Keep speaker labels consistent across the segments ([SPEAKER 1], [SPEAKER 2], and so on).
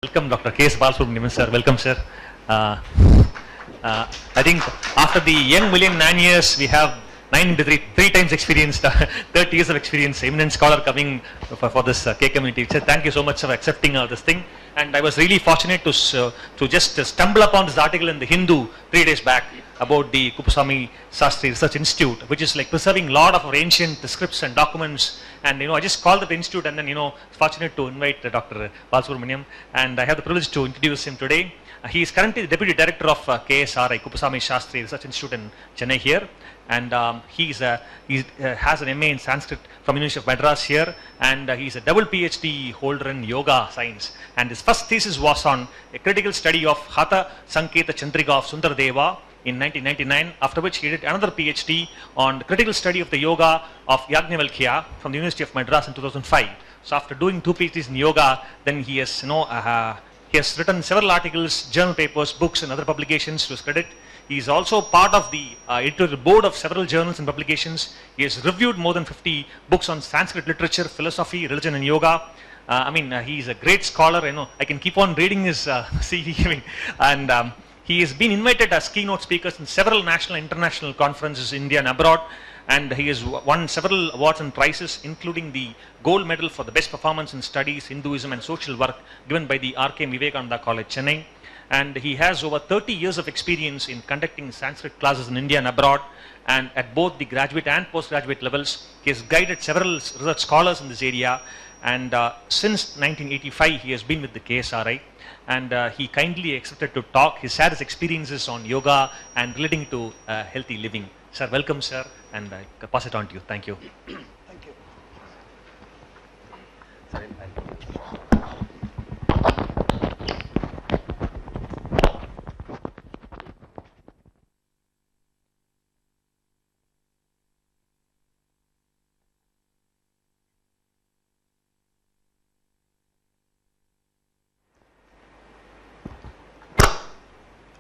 [SPEAKER 1] Welcome, Dr. Balasubramanian, sir. Welcome, sir. Uh, I think after the young million 9 years, we have 9 into 3 times experience, 30 years of experience, eminent scholar coming for this K community. So thank you so much for accepting this thing. And I was really fortunate to just stumble upon this article in the Hindu 3 days back about the Kuppuswamy Sastry Research Institute, which is like preserving a lot of our ancient scripts and documents. And I just called the institute, and then fortunate to invite Dr. Balasubramanian, and I have the privilege to introduce him today. He is currently the deputy director of KSRI, Kuppuswamy Sastry Research Institute in Chennai here, and he has an MA in Sanskrit from University of Madras here, and he is a double PhD holder in yoga science. And his first thesis was on a critical study of Hatha Sanketa Chandrika of Sundardeva in 1999, after which he did another PhD on the critical study of the yoga of Yajnavalkya from the University of Madras in 2005. So after doing 2 PhDs in yoga, then he has written several articles, journal papers, books and other publications to his credit. He is also part of the editorial board of several journals and publications. He has reviewed more than 50 books on Sanskrit literature, philosophy, religion and yoga. He is a great scholar. I can keep on reading his CV. And he has been invited as keynote speakers in several national and international conferences in India and abroad, and he has won several awards and prizes, including the gold medal for the best performance in studies, Hinduism and social work given by the R.K. Vivekananda College, Chennai. And he has over 30 years of experience in conducting Sanskrit classes in India and abroad, and at both the graduate and postgraduate levels. He has guided several research scholars in this area, and since 1985 he has been with the KSRI. And he kindly accepted to talk. He shared his experiences on yoga and relating to healthy living. Sir, welcome, sir, and I pass it on to you. Thank you.
[SPEAKER 2] Thank you.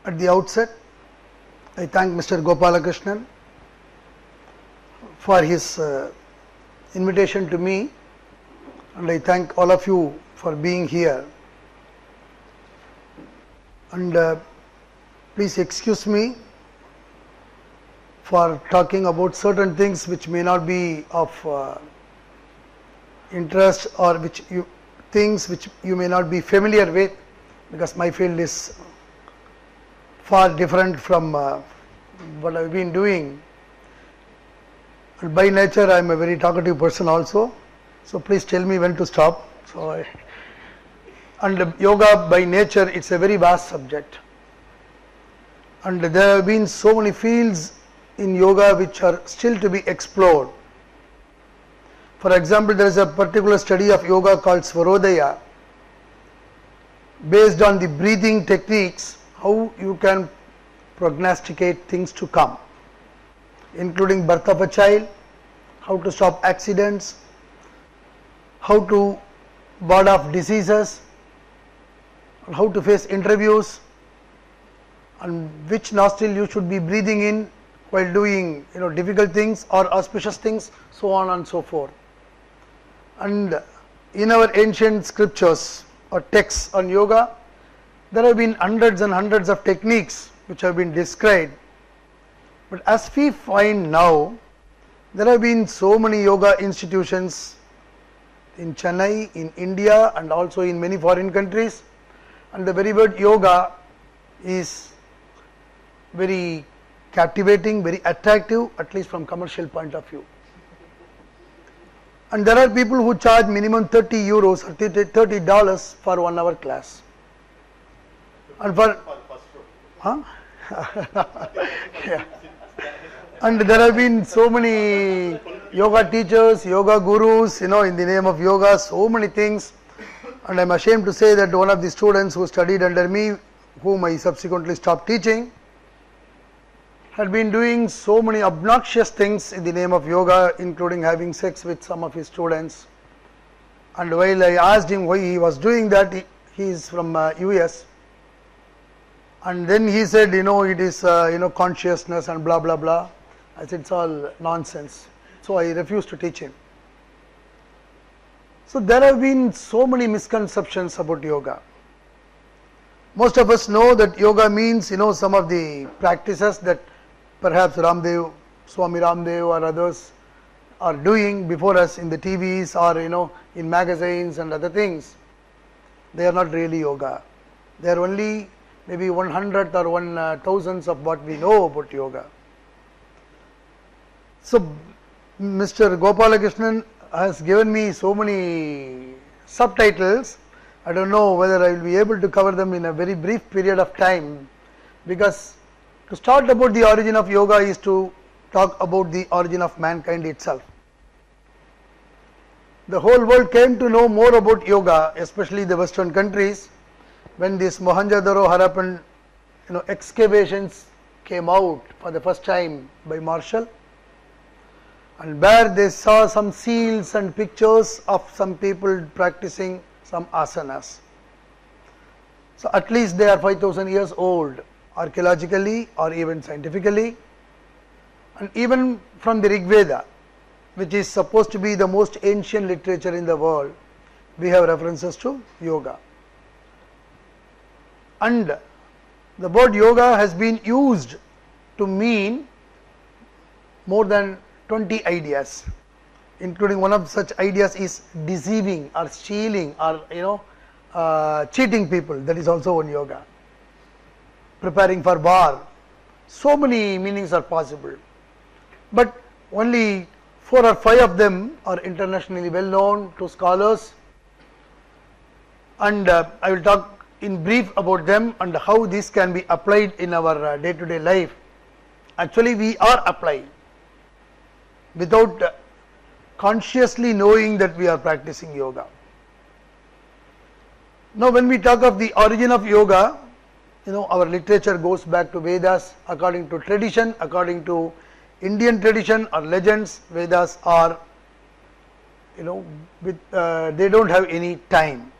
[SPEAKER 2] At the outset, I thank Mr. Gopalakrishnan for his invitation to me, and I thank all of you for being here. And please excuse me for talking about certain things which may not be of interest, or things which you may not be familiar with, because my field is far different from what I've been doing. And by nature, I am a very talkative person also. So please tell me when to stop. And yoga by nature, it's a very vast subject. And there have been so many fields in yoga which are still to be explored. For example, there is a particular study of yoga called Svarodaya, based on the breathing techniques, how you can prognosticate things to come, including birth of a child, how to stop accidents, how to ward off diseases, how to face interviews, and which nostril you should be breathing in while doing difficult things or auspicious things, so on and so forth. And in our ancient scriptures or texts on yoga, there have been hundreds and hundreds of techniques which have been described. But as we find now, there have been so many yoga institutions in Chennai, in India, and also in many foreign countries. And the very word yoga is very captivating, very attractive, at least from commercial point of view. And there are people who charge minimum 30 euros or $30 for 1 hour class. And yeah. And there have been so many yoga teachers, yoga gurus, in the name of yoga, so many things. And I'm ashamed to say that one of the students who studied under me, whom I subsequently stopped teaching, had been doing so many obnoxious things in the name of yoga, including having sex with some of his students. And while I asked him why he was doing that, he is from US. And then he said, it is, consciousness and blah, blah, blah. I said, it's all nonsense. So I refused to teach him. So there have been so many misconceptions about yoga. Most of us know that yoga means, some of the practices that perhaps Ramdev, Swami Ramdev or others are doing before us in the TVs or in magazines and other things. They are not really yoga. They are only maybe 1/100th or 1/1000th of what we know about yoga. So Mr. Gopalakrishnan has given me so many subtitles. I don't know whether I will be able to cover them in a very brief period of time, because to start about the origin of yoga is to talk about the origin of mankind itself. The whole world came to know more about yoga, especially the Western countries, when this Mohenjo-daro Harappan excavations came out for the first time by Marshall, and where they saw some seals and pictures of some people practicing some asanas. So at least they are 5000 years old, archaeologically or even scientifically. And even from the Rig Veda, which is supposed to be the most ancient literature in the world, we have references to yoga. And the word yoga has been used to mean more than 20 ideas, including one of such ideas is deceiving or stealing or cheating people. That is also one yoga. Preparing for war. So many meanings are possible, but only 4 or 5 of them are internationally well known to scholars, and I will talk in brief about them and how this can be applied in our day-to-day life. Actually, we are applying without consciously knowing that we are practicing yoga. Now when we talk of the origin of yoga, our literature goes back to Vedas. According to tradition, according to Indian tradition or legends, Vedas are, they don't have any time.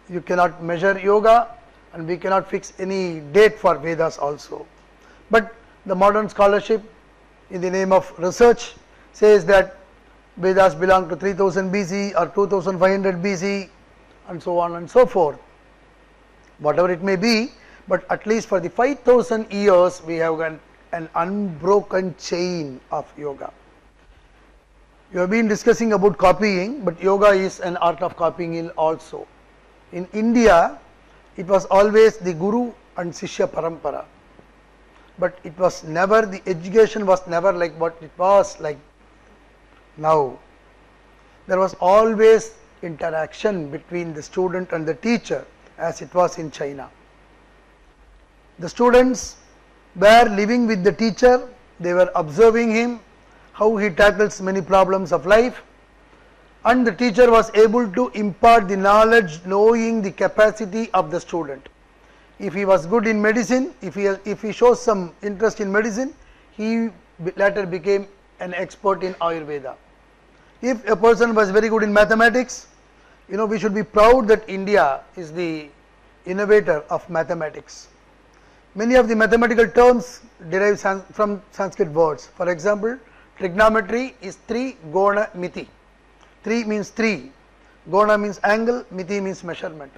[SPEAKER 2] You cannot measure yoga, and we cannot fix any date for Vedas also. But the modern scholarship, in the name of research, says that Vedas belong to 3000 BC or 2500 BC and so on and so forth. Whatever it may be, but at least for the 5000 years we have got an unbroken chain of yoga. You have been discussing about copying, but yoga is an art of copying also. In India, it was always the Guru and Shishya Parampara, but it was never, the education was never like what it was like now. There was always interaction between the student and the teacher, as it was in China. The students were living with the teacher, they were observing him, how he tackles many problems of life, and the teacher was able to impart the knowledge knowing the capacity of the student. If he was good in medicine, if he shows some interest in medicine, he later became an expert in Ayurveda. If a person was very good in mathematics, we should be proud that India is the innovator of mathematics. Many of the mathematical terms derive from Sanskrit words. For example, trigonometry is 3 gona miti. 3 means 3, gona means angle, miti means measurement.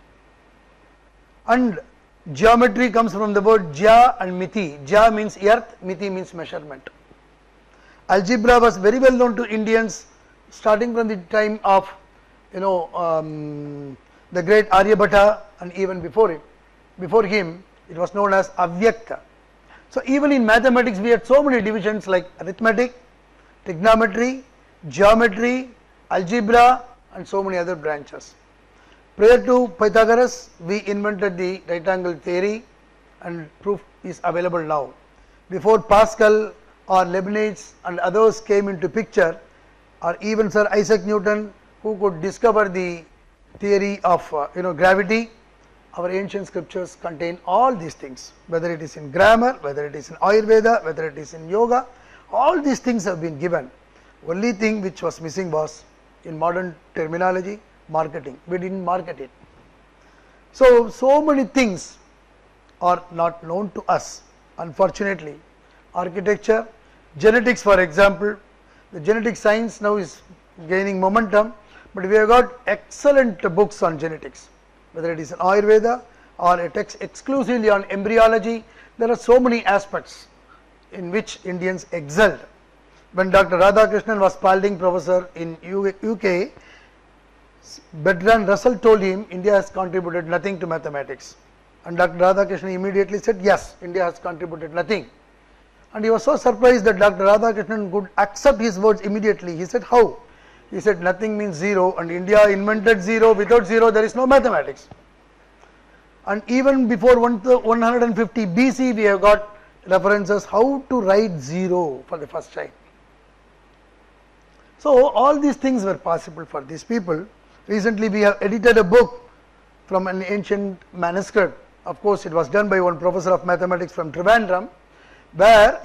[SPEAKER 2] And geometry comes from the word jya and miti. Jya means earth, miti means measurement. Algebra was very well known to Indians starting from the time of the great Aryabhata, and even before him it was known as Avyakta. So even in mathematics we had so many divisions like arithmetic, trigonometry, geometry, algebra and so many other branches. Prior to Pythagoras, we invented the right angle theory, and proof is available now. Before Pascal or Leibniz and others came into picture, or even Sir Isaac Newton, who could discover the theory of gravity, our ancient scriptures contain all these things, whether it is in grammar, whether it is in Ayurveda, whether it is in yoga, all these things have been given. Only thing which was missing was, in modern terminology, marketing. We didn't market it. So many things are not known to us, unfortunately. Architecture, genetics for example, the genetic science now is gaining momentum, but we have got excellent books on genetics, whether it is in Ayurveda or a text exclusively on embryology. There are so many aspects in which Indians excelled. When Dr. Radhakrishnan was Spalding professor in UK, Bertrand Russell told him India has contributed nothing to mathematics, and Dr. Radhakrishnan immediately said yes, India has contributed nothing, and he was so surprised that Dr. Radhakrishnan could accept his words immediately. He said, how? He said nothing means zero, and India invented zero. Without zero there is no mathematics. And even before 150 BC we have got references how to write zero for the first time. So all these things were possible for these people. Recently we have edited a book from an ancient manuscript. Of course it was done by one professor of mathematics from Trivandrum, where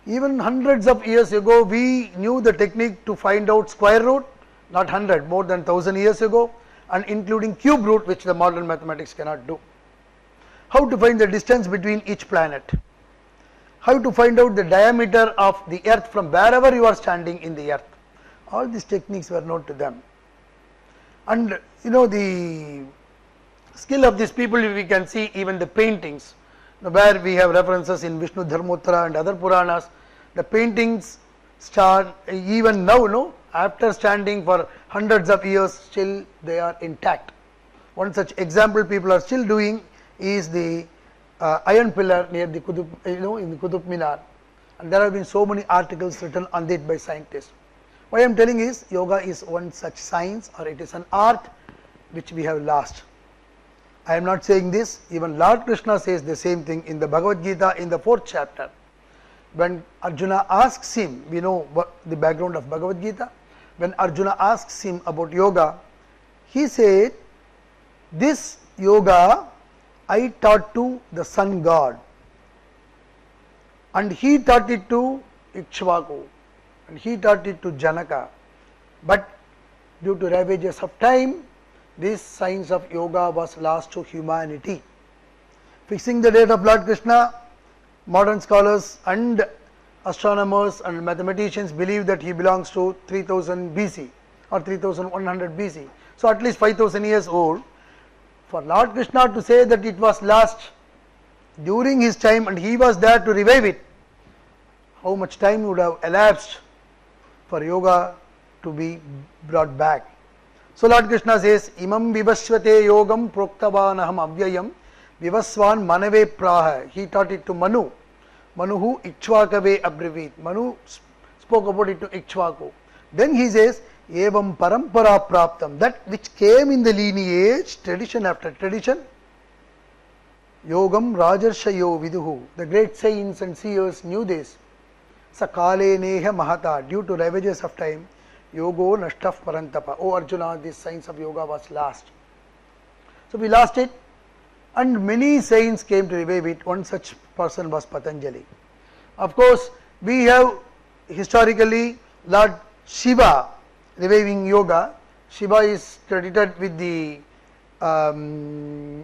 [SPEAKER 2] even hundreds of years ago we knew the technique to find out square root, not 100, more than 1000 years ago, and including cube root, which the modern mathematics cannot do. How to find the distance between each planet, how to find out the diameter of the earth from wherever you are standing in the earth. All these techniques were known to them. And the skill of these people, we can see even the paintings, where we have references in Vishnu Dharmottara and other Puranas. The paintings start even now, after standing for hundreds of years, still they are intact. One such example people are still doing is the iron pillar near the Qutub, in the Qutub Minar, and there have been so many articles written on it by scientists. What I am telling is, yoga is one such science, or it is an art which we have lost. I am not saying this, even Lord Krishna says the same thing in the Bhagavad Gita in the 4th chapter. When Arjuna asks him, we know what the background of Bhagavad Gita, when Arjuna asks him about yoga, he said, this yoga I taught to the sun god, and he taught it to Ikshvaku, and he taught it to Janaka, but due to ravages of time, this science of yoga was lost to humanity. Fixing the date of Lord Krishna, modern scholars and astronomers and mathematicians believe that he belongs to 3000 BC or 3100 BC. So at least 5000 years old. For Lord Krishna to say that it was lost during his time and he was there to revive it, how much time would have elapsed for yoga to be brought back? So Lord Krishna says, Imam vivasvate yogam proktavanaham avyayam vivasvan manave praha. He taught it to Manu. Manuhu Ikshvakave abrivit. Manu spoke about it to Ikshvaku. Then he says, Evam parampara praptam. That which came in the lineage, tradition after tradition. Yogam rajarshayo viduhu. The great saints and seers knew this. Sakale neha mahata. Due to ravages of time, yogo nashtaf parantapa. Oh Arjuna, this science of yoga was lost. So we lost it, and many saints came to revive it. One such person was Patanjali. Of course, we have historically Lord Shiva reviving yoga. Shiva is credited with the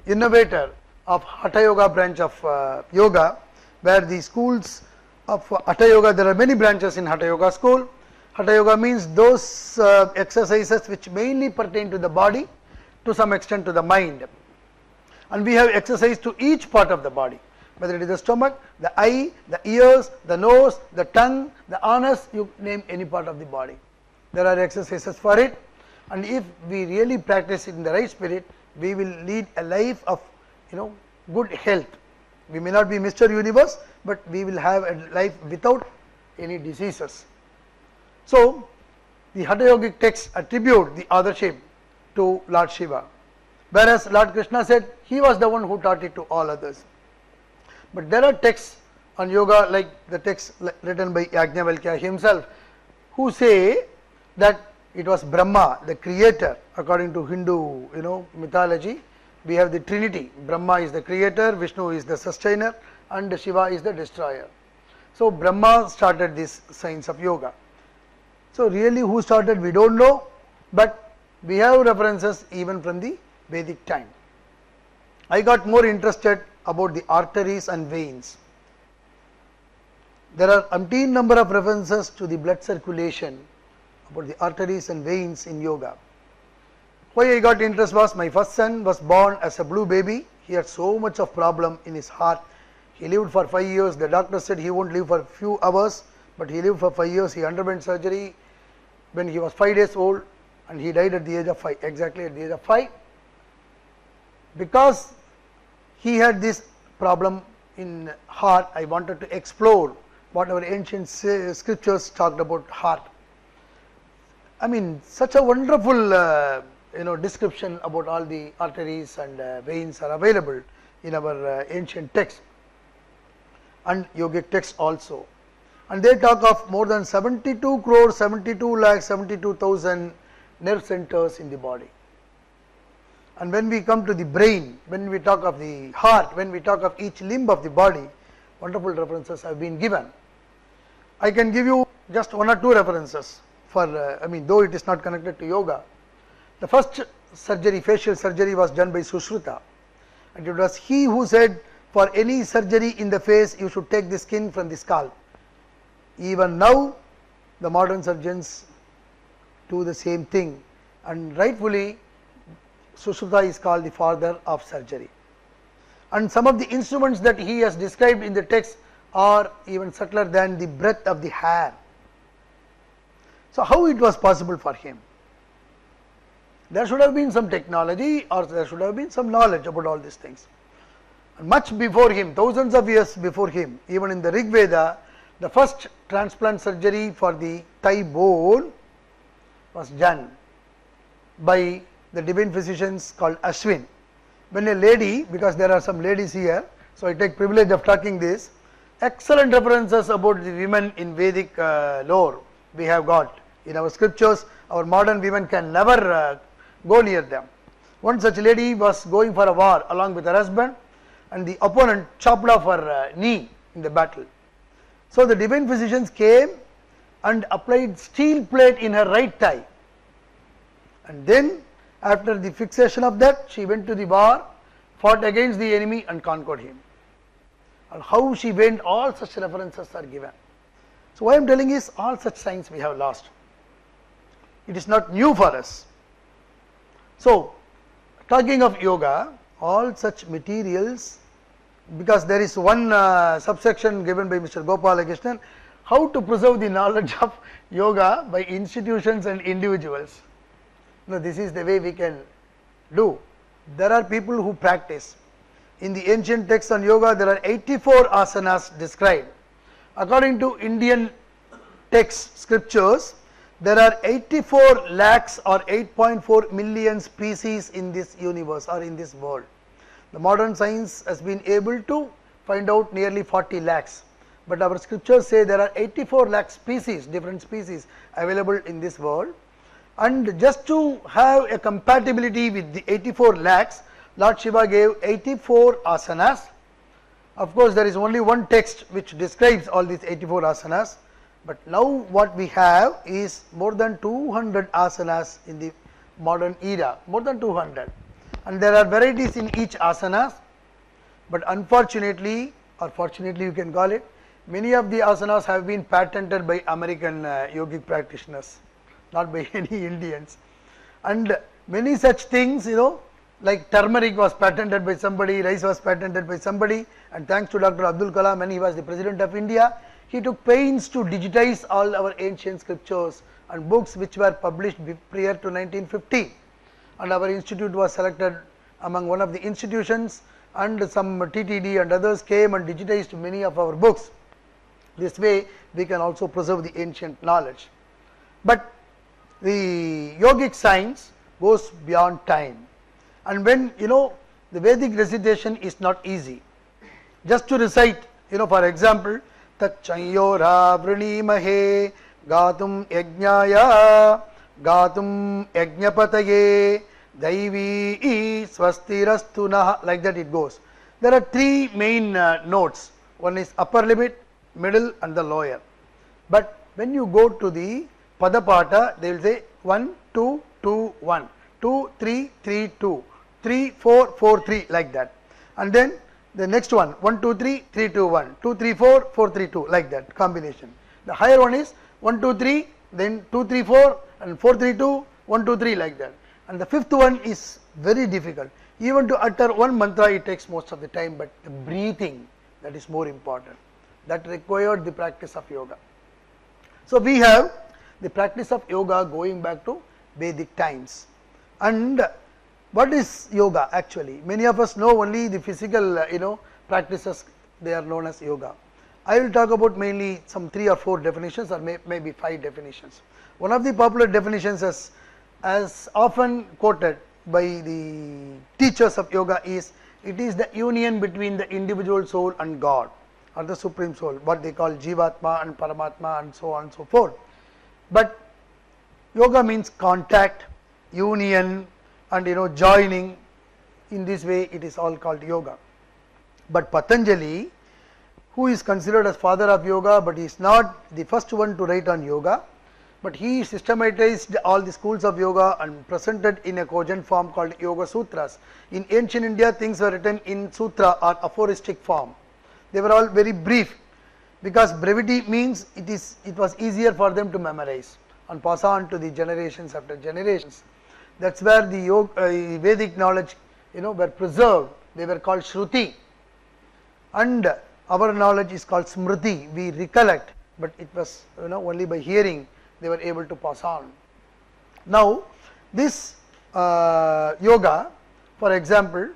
[SPEAKER 2] innovator of Hatha Yoga branch of yoga, where the schools of Hatha Yoga, there are many branches in Hatha Yoga school. Hatha Yoga means those exercises which mainly pertain to the body, to some extent to the mind. And we have exercise to each part of the body, whether it is the stomach, the eye, the ears, the nose, the tongue, the anus, you name any part of the body. There are exercises for it, and if we really practice it in the right spirit, we will lead a life of good health. We may not be Mr. Universe, but we will have a life without any diseases. So the Hatha Yogic texts attribute the authorship to Lord Shiva, whereas Lord Krishna said he was the one who taught it to all others. But there are texts on yoga, like the text written by Yajnavalkya himself, who say that it was Brahma, the creator. According to Hindu mythology, we have the Trinity. Brahma is the creator, Vishnu is the sustainer, and Shiva is the destroyer. So Brahma started this science of yoga. So really who started, we don't know, but we have references even from the Vedic time. I got more interested about the arteries and veins. There are umpteen number of references to the blood circulation, about the arteries and veins in yoga. Why I got interest was, my first son was born as a blue baby He had so much of problem in his heart. He lived for 5 years. The doctor said he won't live for a few hours, but he lived for 5 years. He underwent surgery when he was 5 days old, and he died at the age of 5, exactly at the age of 5, because he had this problem in heart. I wanted to explore what our ancient scriptures talked about heart. I mean, such a wonderful description about all the arteries and veins are available in our ancient texts and yogic texts also. And they talk of more than 72 crores, 72 lakhs, 72,000 nerve centers in the body. And when we come to the brain, when we talk of the heart, when we talk of each limb of the body, wonderful references have been given. I can give you just 1 or 2 references for, though it is not connected to yoga. The first surgery, facial surgery, was done by Sushruta, and it was he who said, for any surgery in the face, you should take the skin from the scalp. Even now, the modern surgeons do the same thing, and rightfully, Sushruta is called the father of surgery. And some of the instruments that he has described in the text are even subtler than the breadth of the hair. So, how it was possible for him? There should have been some technology, or there should have been some knowledge about all these things. And much before him, thousands of years before him, even in the Rig Veda, the first transplant surgery for the thigh bone was done by the divine physicians called Ashwin. When a lady, because there are some ladies here, so I take privilege of talking this, excellent references about the women in Vedic lore we have got in our scriptures. Our modern women can never go near them. One such lady was going for a war along with her husband, and the opponent chopped off her knee in the battle. So the divine physicians came and applied steel plate in her right thigh, and then after the fixation of that, she went to the war, fought against the enemy and conquered him. And how she went, all such references are given. So what I am telling is, all such signs we have lost. It is not new for us. So talking of yoga, all such materials, because there is one subsection given by Mr. Gopalakrishnan, how to preserve the knowledge of yoga by institutions and individuals. No, this is the way we can do. There are people who practice. In the ancient texts on yoga, there are 84 asanas described. According to Indian texts, scriptures, there are 84 lakhs or 8.4 million species in this universe or in this world. The modern science has been able to find out nearly 40 lakhs, but our scriptures say there are 84 lakh species, different species available in this world. And just to have a compatibility with the 84 lakhs, Lord Shiva gave 84 asanas. Of course, there is only one text which describes all these 84 asanas, but now what we have is more than 200 asanas in the modern era, more than 200, and there are varieties in each asana. But unfortunately, or fortunately you can call it, many of the asanas have been patented by American yogic practitioners, not by any Indians. And many such things, like turmeric was patented by somebody, rice was patented by somebody, and thanks to Dr. Abdul Kalam, when he was the President of India, he took pains to digitize all our ancient scriptures and books which were published prior to 1950. And our institute was selected among one of the institutions, and some TTD and others came and digitized many of our books. This way we can also preserve the ancient knowledge. But the yogic science goes beyond time, and when the Vedic recitation is not easy. Just to recite, for example, Tachayora vrinimahe gatum yajnaya gatum yajnapataye daivi swastirastuna, like that it goes. There are 3 main notes. One is upper limit, middle and the lower. But when you go to the Padapata, they will say 1, 2, 2, 1, 2, 3, 3, 2, 3, 4, 4, 3, like that. And then the next one, 1, 2, 3, 3, 2, 1, 2, 3, 4, 4, 3, 2, like that combination. The higher one is 1, 2, 3, then 2, 3, 4 and 4, 3, 2, 1, 2, 3, like that. And the 5th one is very difficult. Even to utter one mantra it takes most of the time, but the breathing, that is more important. That required the practice of yoga. So, we have the practice of yoga going back to Vedic times. And what is yoga actually? Many of us know only the physical practices, they are known as yoga. I will talk about mainly some 3 or 4 definitions, or maybe 5 definitions. One of the popular definitions as often quoted by the teachers of yoga is, it is the union between the individual soul and God, or the supreme soul, what they call Jivatma and Paramatma and so on and so forth. But yoga means contact, union, and joining. In this way it is all called yoga. But Patanjali, who is considered as father of yoga, but he is not the first one to write on yoga, but he systematized all the schools of yoga and presented in a cogent form called Yoga Sutras. In ancient India, things were written in sutra or aphoristic form. They were all very brief, because brevity means it was easier for them to memorize and pass on to the generations after generations. That is where the Vedic knowledge were preserved. They were called Shruti, and our knowledge is called Smriti. We recollect, but it was only by hearing they were able to pass on. Now, this yoga, for example,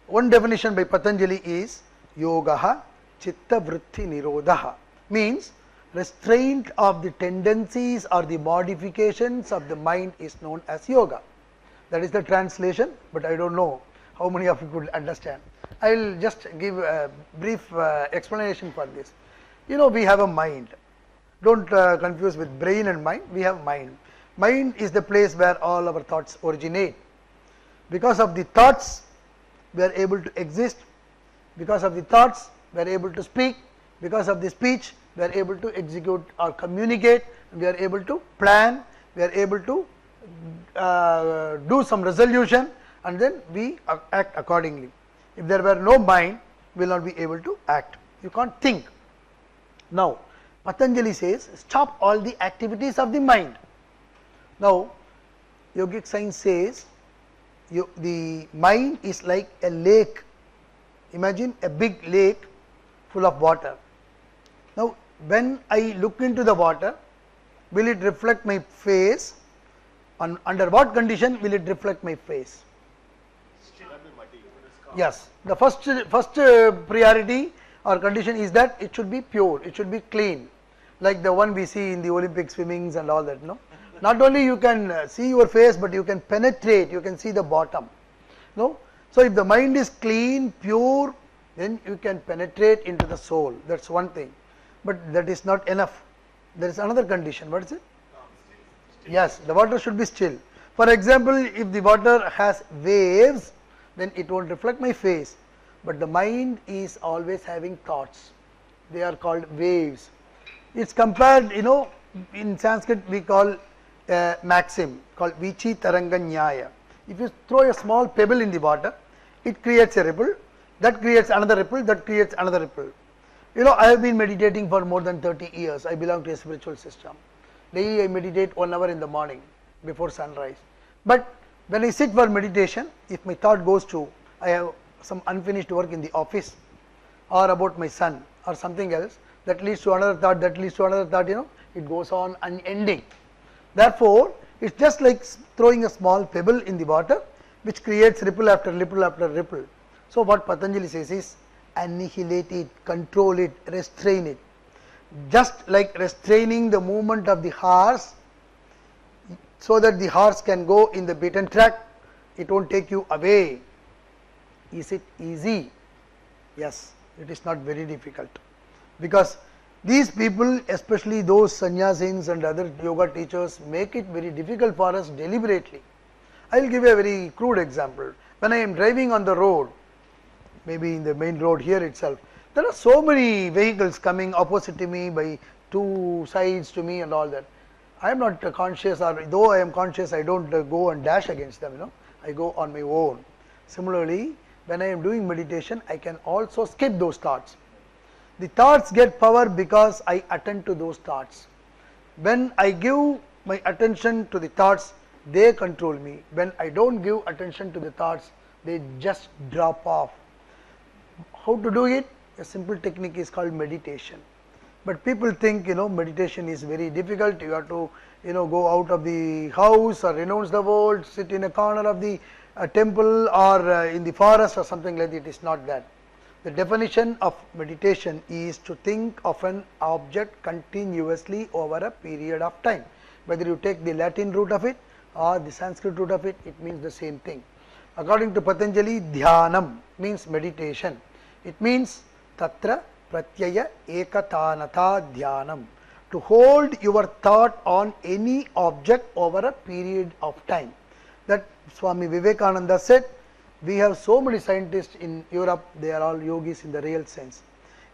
[SPEAKER 2] one definition by Patanjali is yogaha chitta vritti nirodha, means restraint of the tendencies or the modifications of the mind is known as yoga. That is the translation, but I do not know how many of you could understand. I will just give a brief explanation for this. We have a mind. Do not confuse with brain and mind. We have mind. Mind is the place where all our thoughts originate. Because of the thoughts, we are able to exist. Because of the thoughts, we are able to speak. Because of the speech, we are able to execute or communicate. We are able to plan. We are able to do some resolution, and then we act accordingly. If there were no mind, we will not be able to act. You can't think. Now, Patanjali says, stop all the activities of the mind. Now, yogic science says, the mind is like a lake. Imagine a big lake full of water. Now, when I look into the water, will it reflect my face? Under what condition will it reflect my face? Yes, the first priority or condition is that it should be pure, it should be clean, like the one we see in the Olympic swimmings and all that. No, not only you can see your face, but you can penetrate, you can see the bottom. No, so if the mind is clean, pure, then you can penetrate into the soul. That's one thing, but that is not enough. There is another condition. What is it? Yes, the water should be still. For example, if the water has waves, then it won't reflect my face, but the mind is always having thoughts. They are called waves. It's compared, in Sanskrit we call a maxim called Vichi Taranga Nyaya. If you throw a small pebble in the water, it creates a ripple, that creates another ripple, that creates another ripple. I have been meditating for more than 30 years. I belong to a spiritual system. Daily I meditate 1 hour in the morning before sunrise. But when I sit for meditation, if my thought goes to, I have some unfinished work in the office, or about my son or something else, that leads to another thought, that leads to another thought, it goes on unending. Therefore, it is just like throwing a small pebble in the water, which creates ripple after ripple after ripple. So, what Patanjali says is, annihilate it, control it, restrain it. Just like restraining the movement of the horse, so that the horse can go in the beaten track, it won't take you away. Is it easy? Yes, it is not very difficult, because these people, especially those sannyasins and other yoga teachers, make it very difficult for us deliberately. I will give a very crude example. When I am driving on the road, maybe in the main road here itself, there are so many vehicles coming opposite to me, by two sides to me and all that. I am not conscious, or though I am conscious, I don't go and dash against them, I go on my own. Similarly, when I am doing meditation, I can also skip those thoughts. The thoughts get power because I attend to those thoughts. When I give my attention to the thoughts, they control me. When I don't give attention to the thoughts, they just drop off. How to do it? A simple technique is called meditation. But people think, meditation is very difficult. You have to, go out of the house or renounce the world, sit in a corner of the temple or in the forest or something like that. It is not that. The definition of meditation is to think of an object continuously over a period of time. Whether you take the Latin root of it or the Sanskrit root of it, it means the same thing. According to Patanjali, dhyanam means meditation. It means tatra pratyaya ekatanata dhyanam, to hold your thought on any object over a period of time. That Swami Vivekananda said, we have so many scientists in Europe, they are all yogis in the real sense.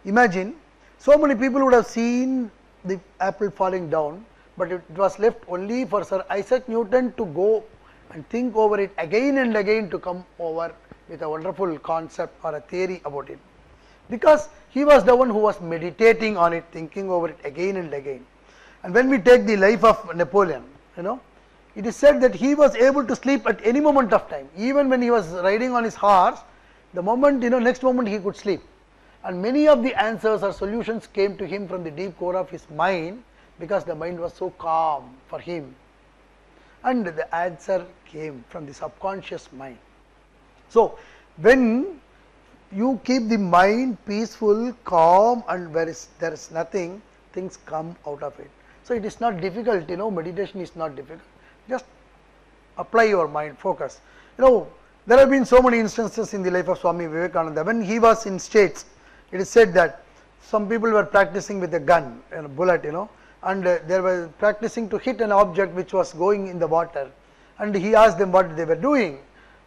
[SPEAKER 2] Imagine, so many people would have seen the apple falling down, but it was left only for Sir Isaac Newton to go and think over it again and again to come over with a wonderful concept or a theory about it. Because he was the one who was meditating on it, thinking over it again and again. And when we take the life of Napoleon, it is said that he was able to sleep at any moment of time. Even when he was riding on his horse, the moment, next moment he could sleep. And many of the answers or solutions came to him from the deep core of his mind, because the mind was so calm for him. And the answer came from the subconscious mind. So, when you keep the mind peaceful, calm, and there is nothing, things come out of it. So, it is not difficult, meditation is not difficult. Just apply your mind, focus. There have been so many instances in the life of Swami Vivekananda. When he was in States, it is said that some people were practicing with a gun and a bullet, and they were practicing to hit an object which was going in the water. And he asked them what they were doing,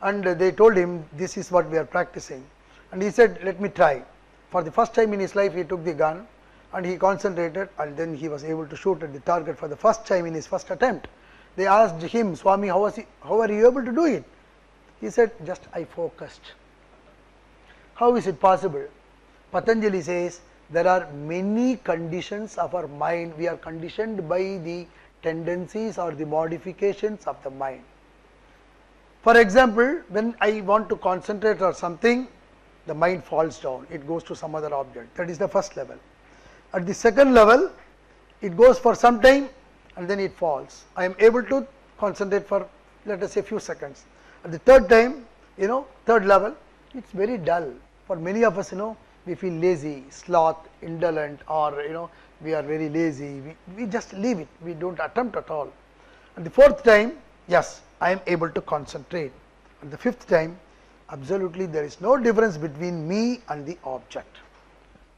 [SPEAKER 2] and they told him, this is what we are practicing. And he said, let me try. For the first time in his life, he took the gun and he concentrated, and then he was able to shoot at the target for the first time in his first attempt. They asked him, Swami, how are you able to do it? He said, just I focused. How is it possible? Patanjali says, there are many conditions of our mind. We are conditioned by the tendencies or the modifications of the mind. For example, when I want to concentrate on something, the mind falls down. It goes to some other object. That is the first level. At the second level, it goes for some time, and then it falls. I am able to concentrate for, let us say, few seconds. At the third time, third level, it's very dull. For many of us, we feel lazy, sloth, indolent, or we are very lazy. We just leave it. We don't attempt at all. At the fourth time, yes, I am able to concentrate. At the fifth time, absolutely there is no difference between me and the object.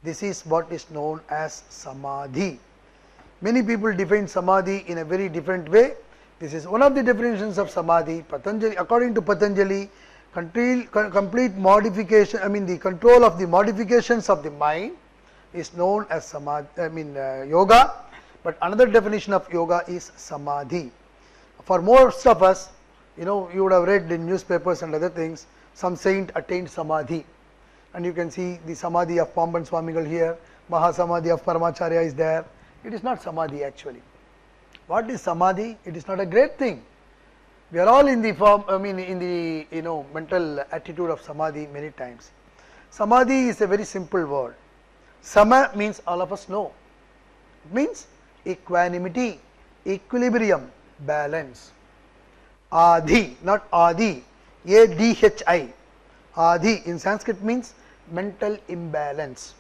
[SPEAKER 2] This is what is known as samadhi. Many people define samadhi in a very different way. This is one of the definitions of samadhi. Patanjali, according to Patanjali, complete modification, the control of the modifications of the mind is known as samadhi, yoga. But another definition of yoga is samadhi. For most of us, you would have read in newspapers and other things, some saint attained samadhi. And you can see the samadhi of Pamban Swamigal here, Mahasamadhi of Paramacharya is there. It is not samadhi actually. What is samadhi? It is not a great thing. We are all in the form, in the mental attitude of samadhi many times. Samadhi is a very simple word. Sama means all of us know. It means equanimity, equilibrium, balance. Adhi, not adi, A-D-H-I. Adhi in Sanskrit means mental imbalance,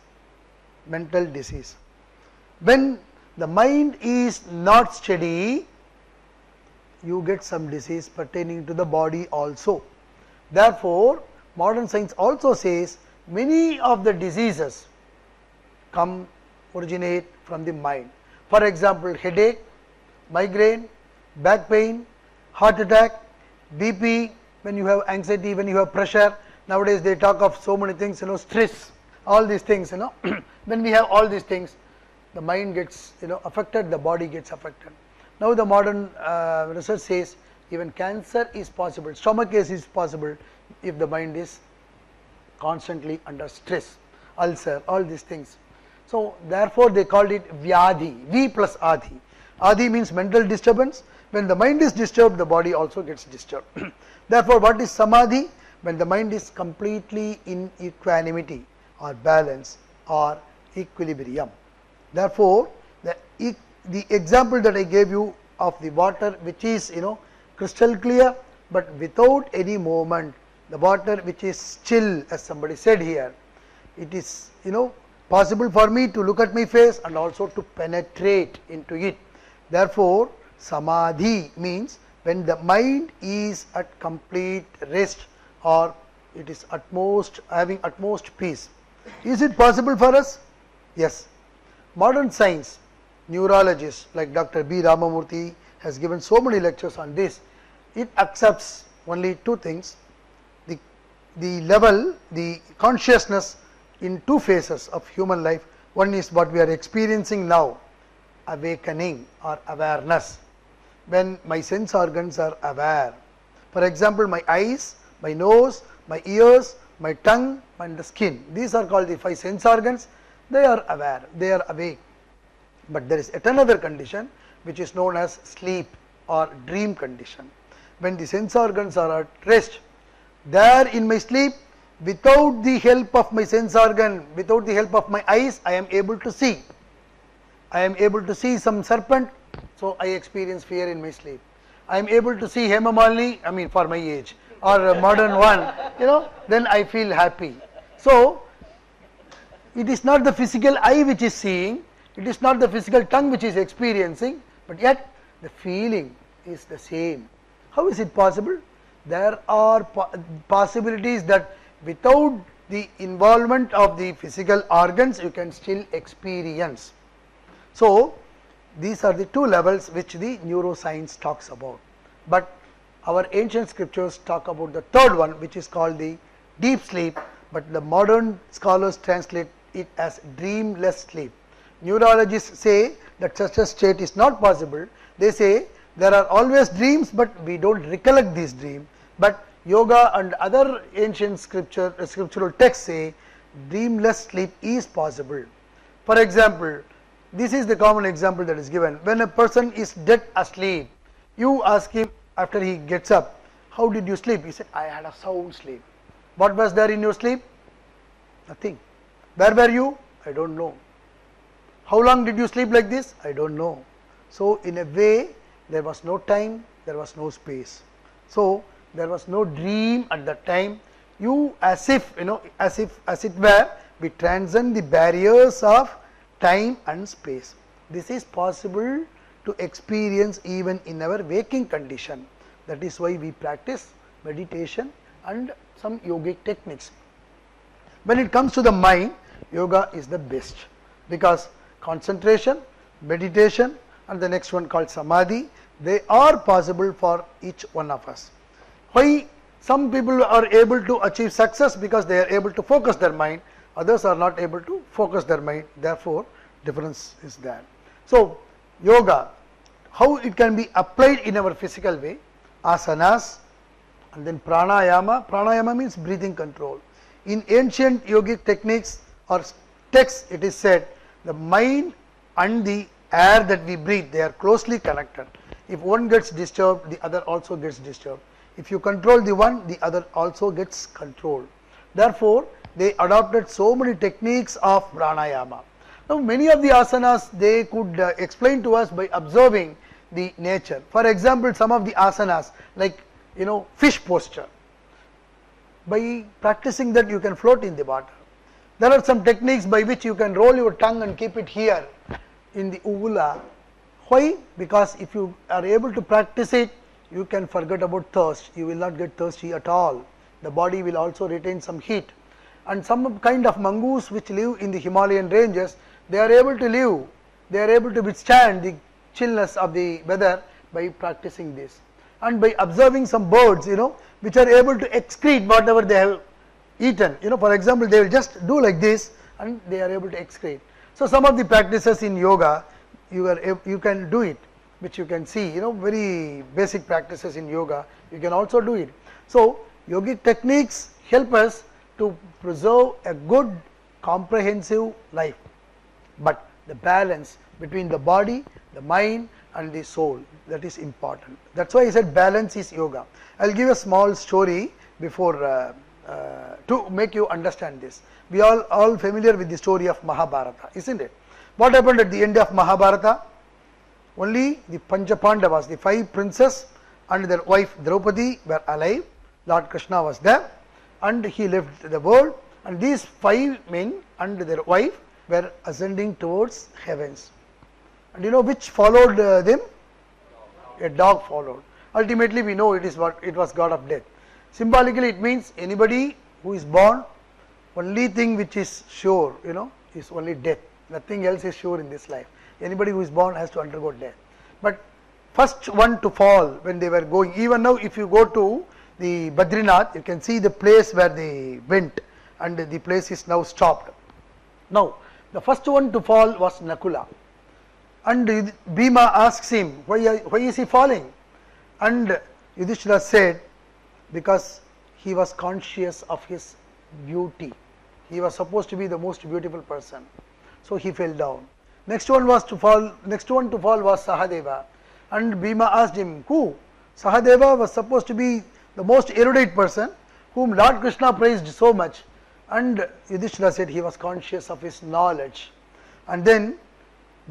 [SPEAKER 2] mental disease. When the mind is not steady, you get some disease pertaining to the body also. Therefore, modern science also says many of the diseases originate from the mind. For example, headache, migraine, back pain, heart attack, BP, when you have anxiety, when you have pressure. Nowadays they talk of so many things, stress, all these things, when we have all these things, the mind gets affected, the body gets affected. Now the modern research says even cancer is possible, stomach ache is possible if the mind is constantly under stress, ulcer, all these things. So therefore they called it vyadhi, V plus adhi. Adhi means mental disturbance. When the mind is disturbed, the body also gets disturbed. Therefore what is samadhi? when the mind is completely in equanimity or balance or equilibrium. Therefore, the example that I gave you of the water which is crystal clear, but without any movement, the water which is chill, as somebody said here, it is possible for me to look at my face and also to penetrate into it. Therefore, samadhi means when the mind is at complete rest or it is having utmost peace. Is it possible for us? Yes. Modern science, neurologists like Dr. B. Ramamurthy has given so many lectures on this. It accepts only two things: the consciousness in two phases of human life. One is what we are experiencing now, awakening or awareness, when my sense organs are aware. For example, my eyes, my nose, my ears, my tongue and the skin, these are called the 5 sense organs. They are aware, they are awake. But there is yet another condition which is known as sleep or dream condition. When the sense organs are at rest, there in my sleep, without the help of my sense organ, without the help of my eyes, I am able to see. I am able to see some serpent, so I experience fear in my sleep. I am able to see Hema Malini, I mean for my age, or a modern one, then I feel happy. So, it is not the physical eye which is seeing, it is not the physical tongue which is experiencing, but yet the feeling is the same. How is it possible? There are possibilities that without the involvement of the physical organs, you can still experience. So, these are the two levels which the neuroscience talks about. But our ancient scriptures talk about the third one, which is called the deep sleep, but the modern scholars translate it as dreamless sleep. Neurologists say that such a state is not possible. They say there are always dreams, but we don't recollect these dreams. But yoga and other ancient scriptural texts say dreamless sleep is possible. For example, this is the common example that is given. When a person is dead asleep, you ask him after he gets up, how did you sleep? He said, I had a sound sleep. What was there in your sleep? Nothing. Where were you? I don't know. How long did you sleep like this? I don't know. So, in a way, there was no time, there was no space. So, there was no dream at that time. You as it were, we transcend the barriers of time and space. This is possible to experience even in our waking condition. That is why we practice meditation and some yogic techniques. When it comes to the mind, yoga is the best, because concentration, meditation and the next one called samadhi, they are possible for each one of us. Why some people are able to achieve success? Because they are able to focus their mind, others are not able to focus their mind, therefore difference is there. So, yoga, how it can be applied in our physical way, asanas and then pranayama. Pranayama means breathing control. In ancient yogic techniques or texts, it is said the mind and the air that we breathe, they are closely connected. If one gets disturbed, the other also gets disturbed. If you control the one, the other also gets controlled. Therefore, they adopted so many techniques of pranayama. Now, many of the asanas they could explain to us by observing the nature. For example, some of the asanas like fish posture, by practicing that you can float in the water. There are some techniques by which you can roll your tongue and keep it here in the uvula. Why? Because if you are able to practice it, you can forget about thirst. You will not get thirsty at all. The body will also retain some heat. And some kind of mongoose which live in the Himalayan ranges, they are able to live, they are able to withstand the chillness of the weather by practicing this. And by observing some birds, which are able to excrete whatever they have eaten. For example, they will just do like this and they are able to excrete. So, some of the practices in yoga, you can do it, which you can see, very basic practices in yoga, you can also do it. So, yogic techniques help us to preserve a good comprehensive life, but the balance between the body, the mind and the soul, that is important. That is why I said balance is yoga. I will give a small story before to make you understand this. We are all familiar with the story of Mahabharata, isn't it? What happened at the end of Mahabharata? Only the Pancha Pandavas, the 5 princes and their wife Draupadi were alive. Lord Krishna was there and he left the world, and these 5 men and their wife were ascending towards heavens. And you know which followed them? A dog followed. Ultimately we know it was god of death. Symbolically it means anybody who is born, only thing which is sure, is only death. Nothing else is sure in this life. Anybody who is born has to undergo death. But first one to fall when they were going, even now if you go to the Badrinath, you can see the place where they went, and the place is now stopped. Now the first one to fall was Nakula, and Bhima asks him, why is he falling? And Yudhishthira said, because he was conscious of his beauty. He was supposed to be the most beautiful person, so he fell down. Next one to fall was Sahadeva, and Bhima asked him, who? Sahadeva was supposed to be the most erudite person whom Lord Krishna praised so much, and Yudhishthira said he was conscious of his knowledge. And then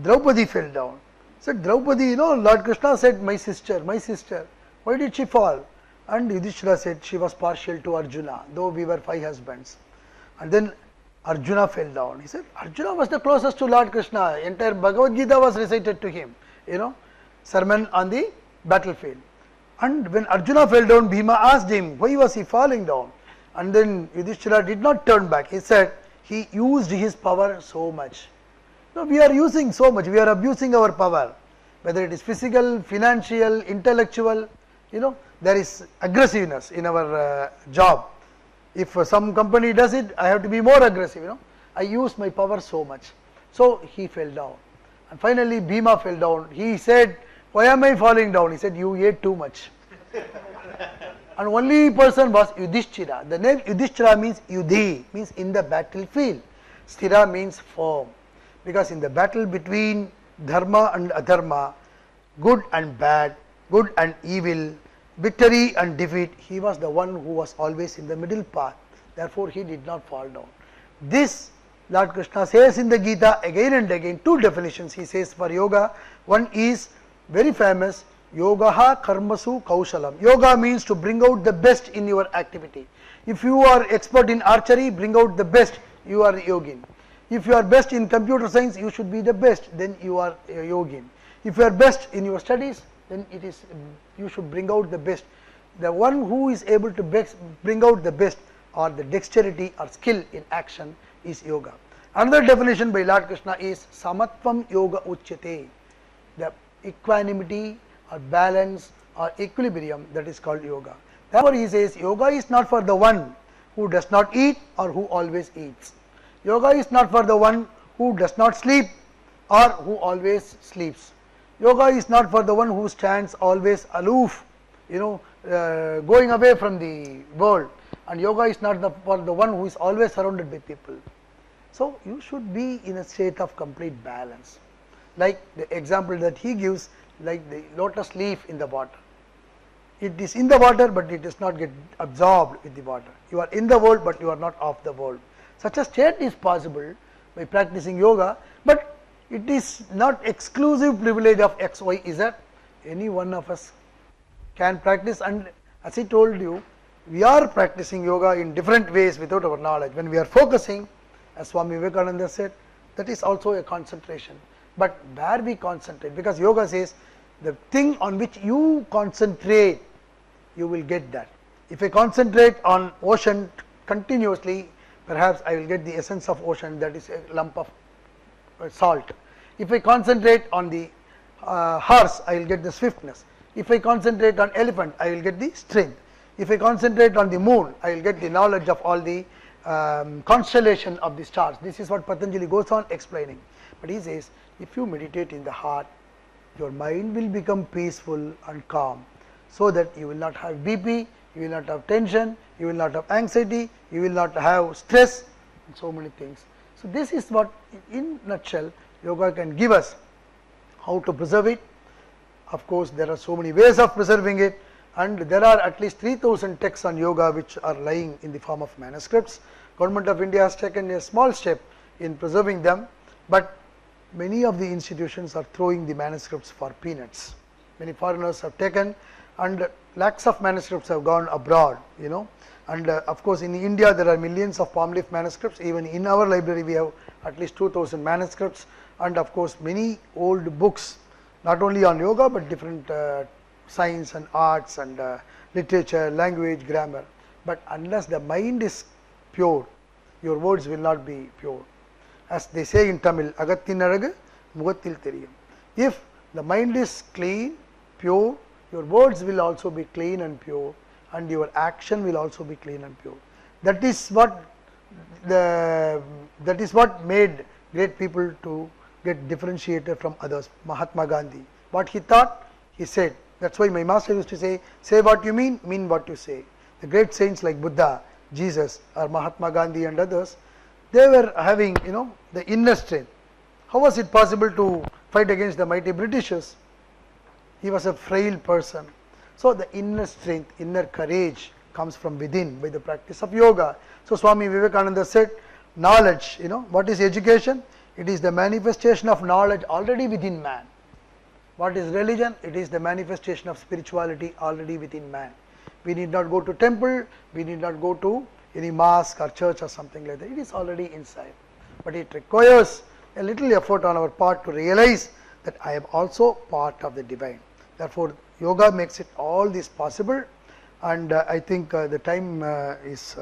[SPEAKER 2] Draupadi fell down. Said, Draupadi, Lord Krishna said, my sister, why did she fall? And Yudhishthira said she was partial to Arjuna, though we were 5 husbands. And then Arjuna fell down. He said, Arjuna was the closest to Lord Krishna. Entire Bhagavad Gita was recited to him, sermon on the battlefield. And when Arjuna fell down, Bhima asked him, why was he falling down? And then Yudhishthira did not turn back. He said, he used his power so much. We are using so much, we are abusing our power, whether it is physical, financial, intellectual, there is aggressiveness in our job. If some company does it, I have to be more aggressive, I use my power so much. So he fell down, and finally Bhima fell down. He said, why am I falling down? He said, you ate too much. And only person was Yudhishthira. The name Yudhishthira means Yudhi, means in the battlefield. Sthira means firm. Because in the battle between dharma and adharma, good and bad, good and evil, victory and defeat, he was the one who was always in the middle path. Therefore he did not fall down. This Lord Krishna says in the Gita again and again, 2 definitions he says for yoga. One is very famous, yogaha karmasu kaushalam. Yoga means to bring out the best in your activity. If you are expert in archery, bring out the best, you are a yogin. If you are best in computer science, you should be the best, then you are a yogin. If you are best in your studies, then you should bring out the best. The one who is able to bring out the best, or the dexterity or skill in action, is yoga. Another definition by Lord Krishna is samatvam yoga uchyate, the equanimity or balance or equilibrium, that is called yoga. Therefore he says yoga is not for the one who does not eat or who always eats. Yoga is not for the one who does not sleep or who always sleeps. Yoga is not for the one who stands always aloof, going away from the world. And yoga is not for the one who is always surrounded by people. So you should be in a state of complete balance. Like the example that he gives, like the lotus leaf in the water. It is in the water, but it does not get absorbed with the water. You are in the world, but you are not of the world. Such a state is possible by practicing yoga, but it is not exclusive privilege of X, Y, Z. Any one of us can practice, and as I told you, we are practicing yoga in different ways without our knowledge. When we are focusing, as Swami Vivekananda said, that is also a concentration. But where we concentrate, because yoga says the thing on which you concentrate, you will get that. If I concentrate on ocean continuously, perhaps I will get the essence of ocean, that is a lump of salt. If I concentrate on the horse, I will get the swiftness. If I concentrate on elephant, I will get the strength. If I concentrate on the moon, I will get the knowledge of all the constellation of the stars. This is what Patanjali goes on explaining. But he says, if you meditate in the heart, your mind will become peaceful and calm, so that you will not have BP, you will not have tension, you will not have anxiety, you will not have stress, and so many things. So this is what, in nutshell, yoga can give us. How to preserve it? Of course, there are so many ways of preserving it, and there are at least 3000 texts on yoga which are lying in the form of manuscripts. Government of India has taken a small step in preserving them, but many of the institutions are throwing the manuscripts for peanuts. Many foreigners have taken, and lakhs of manuscripts have gone abroad, and of course in India there are millions of palm leaf manuscripts. Even in our library we have at least 2000 manuscripts, and of course many old books, not only on yoga but different science and arts and literature, language, grammar. But unless the mind is pure, your words will not be pure. As they say in Tamil, agathin aragu mugathil theriyum. If the mind is clean, pure, your words will also be clean and pure, and your action will also be clean and pure. That is what made great people to get differentiated from others. Mahatma Gandhi, what he thought, he said. That's why my master used to say what you mean what you say. The great saints like Buddha, Jesus, or Mahatma Gandhi and others, they were having, the inner strength. How was it possible to fight against the mighty Britishers? He was a frail person. So the inner strength, inner courage comes from within by the practice of yoga. So Swami Vivekananda said, knowledge, what is education? It is the manifestation of knowledge already within man. What is religion? It is the manifestation of spirituality already within man. We need not go to temple, we need not go to any mosque or church or something like that. It is already inside. But it requires a little effort on our part to realize that I am also part of the divine. Therefore, yoga makes it all this possible, and I think the time is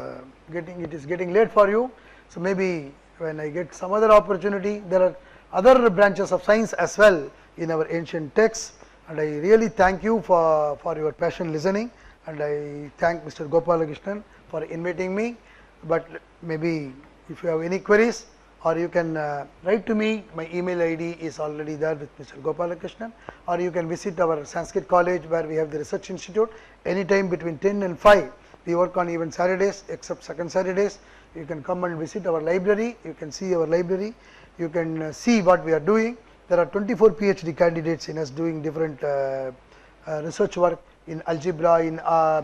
[SPEAKER 2] getting late for you. So maybe when I get some other opportunity, there are other branches of science as well in our ancient texts, and I really thank you for your passion listening, and I thank Mr. Gopalakrishnan for inviting me. But maybe if you have any queries, or you can write to me, my email ID is already there with Mr. Gopalakrishnan, or you can visit our Sanskrit college where we have the research institute anytime between 10 and 5. We work on even Saturdays except second Saturdays. You can come and visit our library, you can see our library, you can see what we are doing. There are 24 PhD candidates in us doing different research work in algebra, in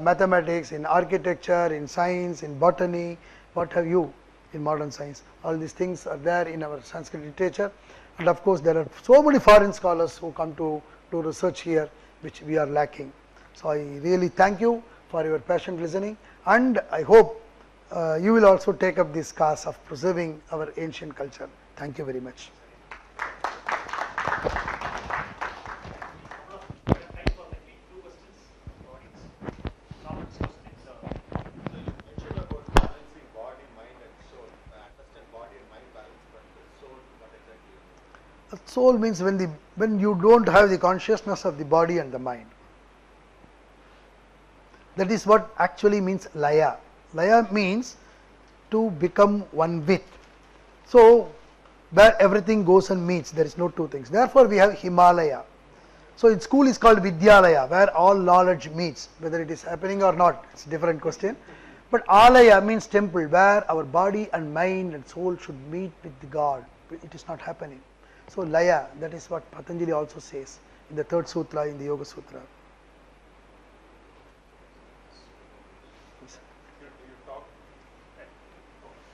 [SPEAKER 2] mathematics, in architecture, in science, in botany, what have you, in modern science. All these things are there in our Sanskrit literature, and of course there are so many foreign scholars who come to do research here, which we are lacking. So I really thank you for your passionate listening, and I hope you will also take up this cause of preserving our ancient culture. Thank you very much. Soul means when you don't have the consciousness of the body and the mind. That is what actually means laya. Laya means to become one with. So where everything goes and meets, there is no two things. Therefore we have Himalaya. So in school is called Vidyalaya, where all knowledge meets. Whether it is happening or not, it's a different question. But Alaya means temple, where our body and mind and soul should meet with the God. It is not happening. So Laya, that is what Patanjali also says in the third sutra, in the Yoga Sutra.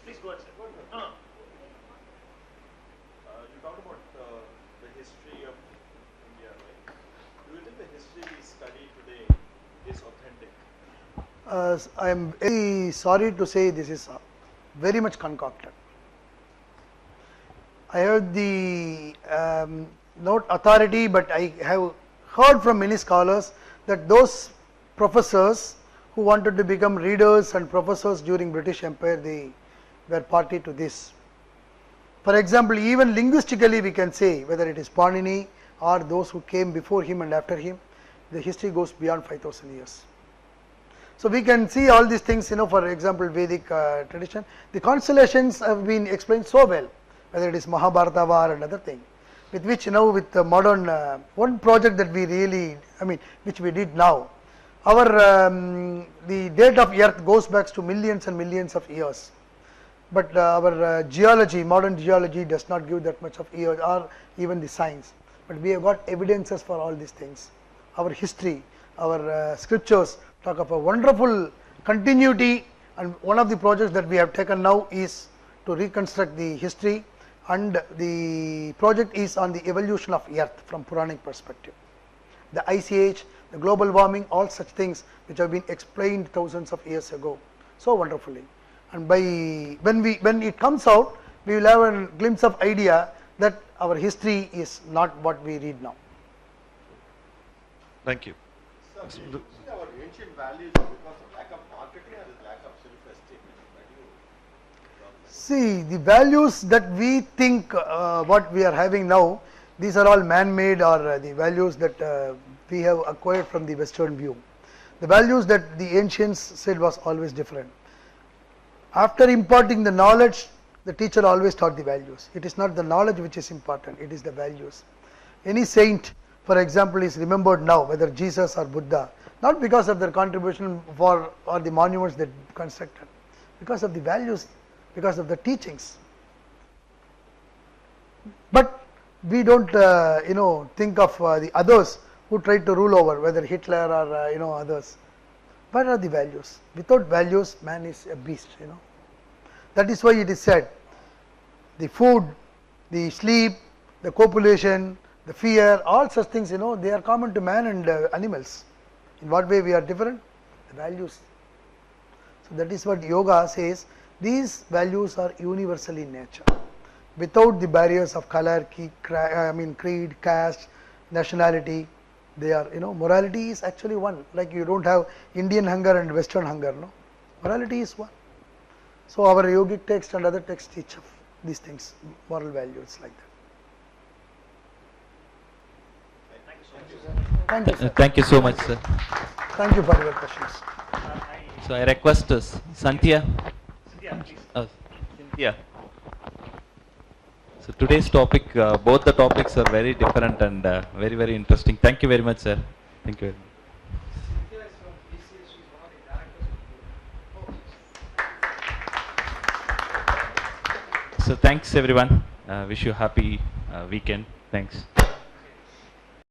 [SPEAKER 1] Please go ahead, sir.
[SPEAKER 3] You talked about the history of India, right? Do you think the history we study today is authentic?
[SPEAKER 2] I am very sorry to say this is very much concocted. I have the not authority, but I have heard from many scholars that those professors who wanted to become readers and professors during British Empire, they were party to this. For example, even linguistically we can say, whether it is Panini or those who came before him and after him, the history goes beyond 5000 years. So we can see all these things, for example, Vedic tradition. The constellations have been explained so well, whether it is Mahabharata war and other thing, with which with the modern, one project that we really, which we did now, our, the date of earth goes back to millions and millions of years. But our geology, modern geology does not give that much of years, or even the science. But we have got evidences for all these things. Our history, our scriptures talk of a wonderful continuity, and one of the projects that we have taken now is to reconstruct the history, and the project is on the evolution of earth from Puranic perspective. The ice age, the global warming, all such things which have been explained thousands of years ago so wonderfully, and by when it comes out, we will have a glimpse of idea that our history is not what we read now.
[SPEAKER 4] Thank you.
[SPEAKER 3] Sir, do you see our ancient values because of lack of marketing or is lack of self-esteem?
[SPEAKER 2] See, the values that we think what we are having now, these are all man-made, or the values that we have acquired from the Western view. The values that the ancients said was always different. After imparting the knowledge, the teacher always taught the values. It is not the knowledge which is important, it is the values. Any saint, for example, is remembered now, whether Jesus or Buddha, not because of their contribution or the monuments they constructed, because of the values, because of the teachings. But we don't think of the others who tried to rule over, whether Hitler or others. What are the values? Without values, man is a beast. That is why it is said, the food, the sleep, the copulation, the fear, all such things, they are common to man and animals. In what way we are different? The values. So that is what yoga says. These values are universal in nature, without the barriers of color, creed, caste, nationality. They are, morality is actually one. Like you don't have Indian hunger and Western hunger, no. Morality is one. So our yogic text and other texts teach of these things, moral values like that. Thank you, sir.
[SPEAKER 5] Thank you so much, sir.
[SPEAKER 2] Thank you for your questions.
[SPEAKER 5] So I request Cynthia.
[SPEAKER 1] Cynthia, please.
[SPEAKER 5] Cynthia. So today's topic, both the topics are very different and very, very interesting. Thank you very much, sir. Thank you very much. So thanks everyone. Wish you happy weekend. Thanks.